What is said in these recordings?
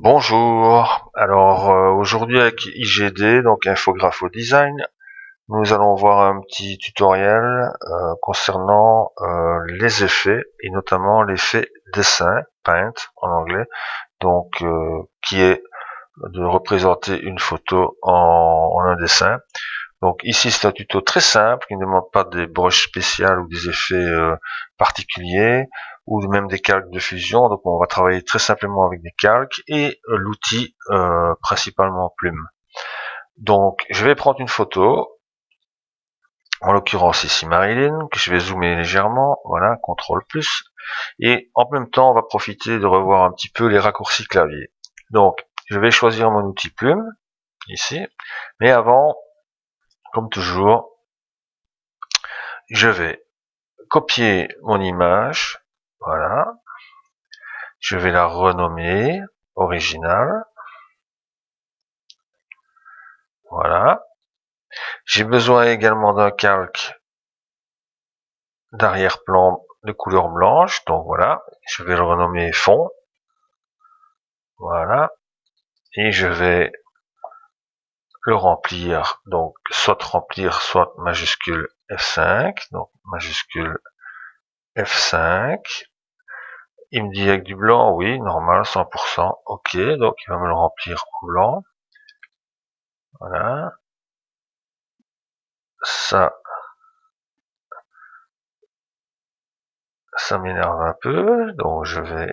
Bonjour, alors aujourd'hui avec IGD, donc Infographo Design, nous allons voir un petit tutoriel concernant les effets et notamment l'effet dessin, paint en anglais, donc qui est de représenter une photo en un dessin. Donc ici c'est un tuto très simple qui ne demande pas des brushes spéciales ou des effets particuliers ou même des calques de fusion. Donc on va travailler très simplement avec des calques et l'outil principalement plume. Donc je vais prendre une photo, en l'occurrence ici Marilyn, que je vais zoomer légèrement, voilà, CTRL+, et en même temps on va profiter de revoir un petit peu les raccourcis clavier. Donc je vais choisir mon outil plume, ici, mais avant, comme toujours, je vais copier mon image, voilà, je vais la renommer original, voilà. J'ai besoin également d'un calque d'arrière-plan de couleur blanche, donc voilà, je vais le renommer fond, voilà, et je vais le remplir, donc soit remplir, soit majuscule F5, donc majuscule F5, il me dit avec du blanc, oui, normal, 100%, ok, donc il va me le remplir en blanc, voilà, ça m'énerve un peu, donc je vais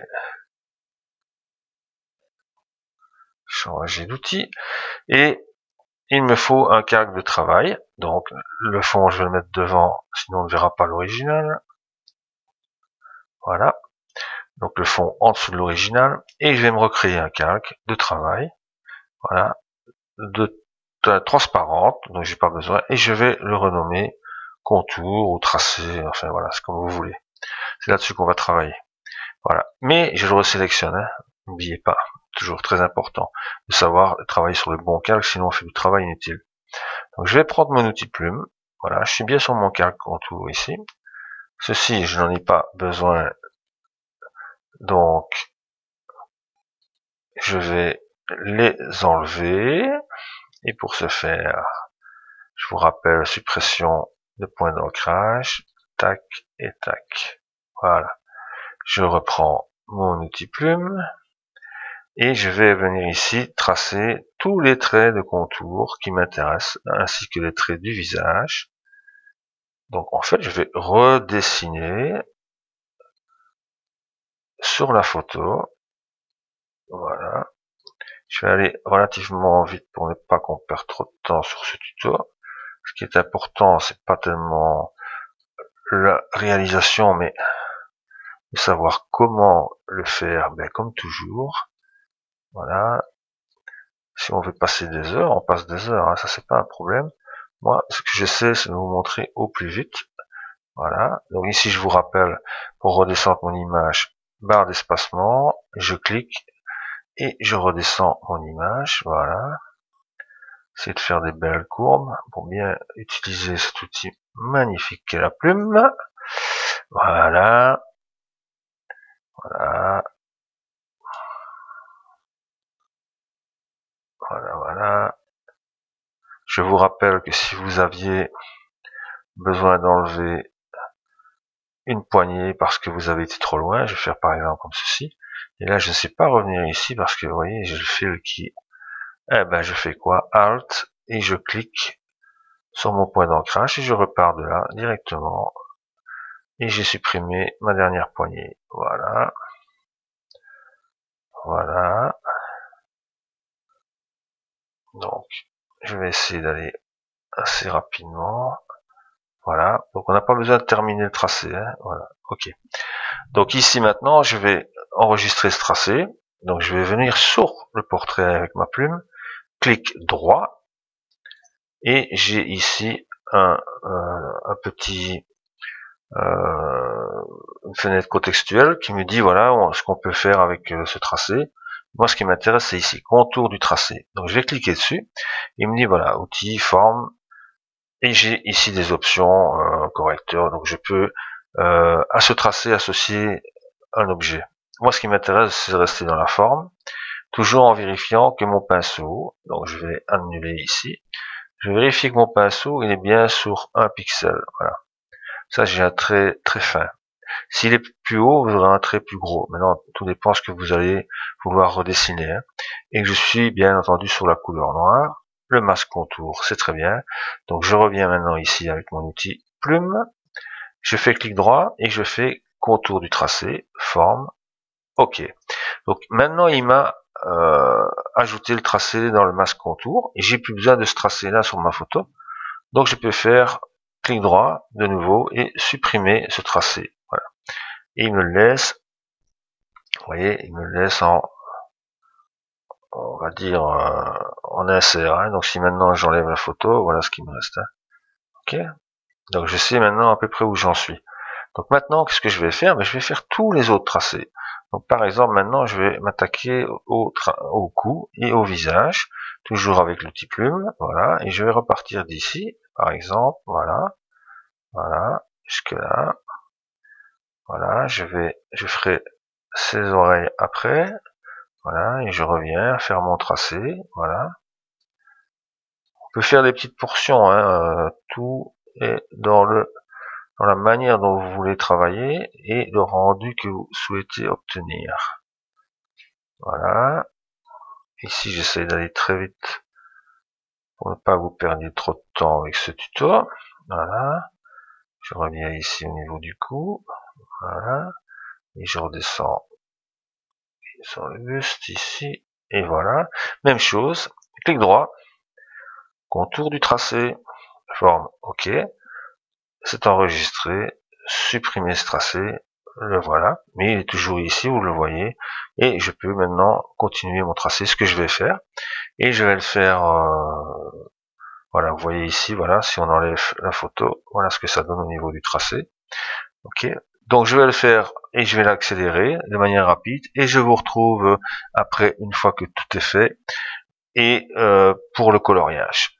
changer d'outil, et il me faut un calque de travail, donc le fond je vais le mettre devant, sinon on ne verra pas l'original, voilà, donc le fond en dessous de l'original, et je vais me recréer un calque de travail, voilà, de transparente, donc j'ai pas besoin, et je vais le renommer contour ou tracé, enfin voilà, c'est comme vous voulez, c'est là-dessus qu'on va travailler, voilà, mais je le resélectionne, hein. N'oubliez pas, toujours très important de savoir travailler sur le bon calque, sinon on fait du travail inutile. Donc je vais prendre mon outil plume, voilà, je suis bien sur mon calque contour ici, ceci je n'en ai pas besoin, donc je vais les enlever, et pour ce faire, je vous rappelle suppression de point d'ancrage, tac et tac, voilà, je reprends mon outil plume, et je vais venir ici tracer tous les traits de contour qui m'intéressent, ainsi que les traits du visage. Donc en fait je vais redessiner sur la photo, voilà, je vais aller relativement vite pour ne pas qu'on perde trop de temps sur ce tuto. Ce qui est important, c'est pas tellement la réalisation, mais de savoir comment le faire, ben, comme toujours, voilà. Si on veut passer des heures, on passe des heures, hein, ça c'est pas un problème. Moi, ce que j'essaie, c'est de vous montrer au plus vite. Voilà. Donc ici, je vous rappelle, pour redescendre mon image, barre d'espacement, je clique et je redescends mon image. Voilà. C'est de faire des belles courbes pour bien utiliser cet outil magnifique qu'est la plume. Voilà. Voilà. Voilà, voilà. Je vous rappelle que si vous aviez besoin d'enlever une poignée parce que vous avez été trop loin, je vais faire par exemple comme ceci. Et là, je ne sais pas revenir ici parce que vous voyez, j'ai le fil qui... Eh ben, je fais quoi? Alt et je clique sur mon point d'ancrage et je repars de là directement. Et j'ai supprimé ma dernière poignée. Voilà. Voilà. Donc, je vais essayer d'aller assez rapidement. Voilà. Donc, on n'a pas besoin de terminer le tracé. Hein. Voilà. Ok. Donc ici maintenant, je vais enregistrer ce tracé. Donc je vais venir sur le portrait avec ma plume, clic droit, et j'ai ici un petit une fenêtre contextuelle qui me dit voilà ce qu'on peut faire avec ce tracé. Moi ce qui m'intéresse c'est ici, contour du tracé. Donc je vais cliquer dessus, il me dit voilà, outils, forme, et j'ai ici des options correcteurs, donc je peux à ce tracé associer un objet. Moi, ce qui m'intéresse, c'est de rester dans la forme. toujours en vérifiant que mon pinceau, donc je vais annuler ici, je vérifie que mon pinceau il est bien sur 1 pixel, voilà. Ça j'ai un trait très fin. S'il est plus haut, vous aurez un trait plus gros. Maintenant, tout dépend de ce que vous allez vouloir redessiner. Hein. Et que je suis bien entendu sur la couleur noire. Le masque contour, c'est très bien. Donc je reviens maintenant ici avec mon outil plume. Je fais clic droit et je fais contour du tracé, forme, OK. Donc maintenant il m'a ajouté le tracé dans le masque contour et j'ai plus besoin de ce tracé là sur ma photo. Donc je peux faire clic droit de nouveau et supprimer ce tracé. Voilà. Et il me laisse, vous voyez, il me laisse en, on va dire, en insert. Hein. Donc si maintenant j'enlève la photo, voilà ce qui me reste. Hein. OK. Donc je sais maintenant à peu près où j'en suis. Donc maintenant, qu'est-ce que je vais faire? Je vais faire tous les autres tracés. Donc par exemple, maintenant, je vais m'attaquer au cou et au visage, toujours avec l'outil plume, voilà, et je vais repartir d'ici, par exemple, voilà, voilà, jusque là, voilà, je ferai ses oreilles après, voilà, et je reviens faire mon tracé, voilà. On peut faire des petites portions, hein, tout est dans la manière dont vous voulez travailler et le rendu que vous souhaitez obtenir. Voilà. Ici, j'essaie d'aller très vite pour ne pas vous perdre trop de temps avec ce tuto. Voilà. Je reviens ici au niveau du cou. Voilà. Et je redescends sur le buste ici. Et voilà. Même chose. Clic droit. Contour du tracé. Forme. OK. C'est enregistré. Supprimer ce tracé. Le voilà. Mais il est toujours ici, vous le voyez. Et je peux maintenant continuer mon tracé, ce que je vais faire. Et je vais le faire, voilà, vous voyez ici, voilà, si on enlève la photo, voilà ce que ça donne au niveau du tracé. Ok, donc je vais le faire et je vais l'accélérer de manière rapide et je vous retrouve après une fois que tout est fait et pour le coloriage.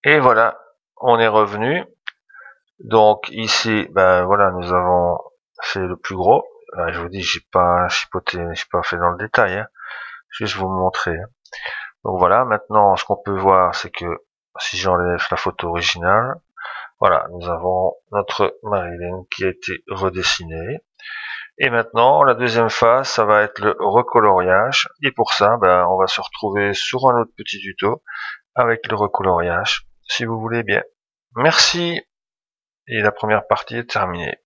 Et voilà, on est revenu. Donc ici, ben voilà, nous avons fait le plus gros. Je vous dis, j'ai pas chipoté, j'ai pas fait dans le détail, hein. Juste vous montrer. Donc voilà, maintenant ce qu'on peut voir, c'est que si j'enlève la photo originale, voilà, nous avons notre Marilyn qui a été redessinée. Et maintenant, la deuxième phase, ça va être le recoloriage. Et pour ça, ben, on va se retrouver sur un autre petit tuto avec le recoloriage, si vous voulez bien. Merci. Et la première partie est terminée.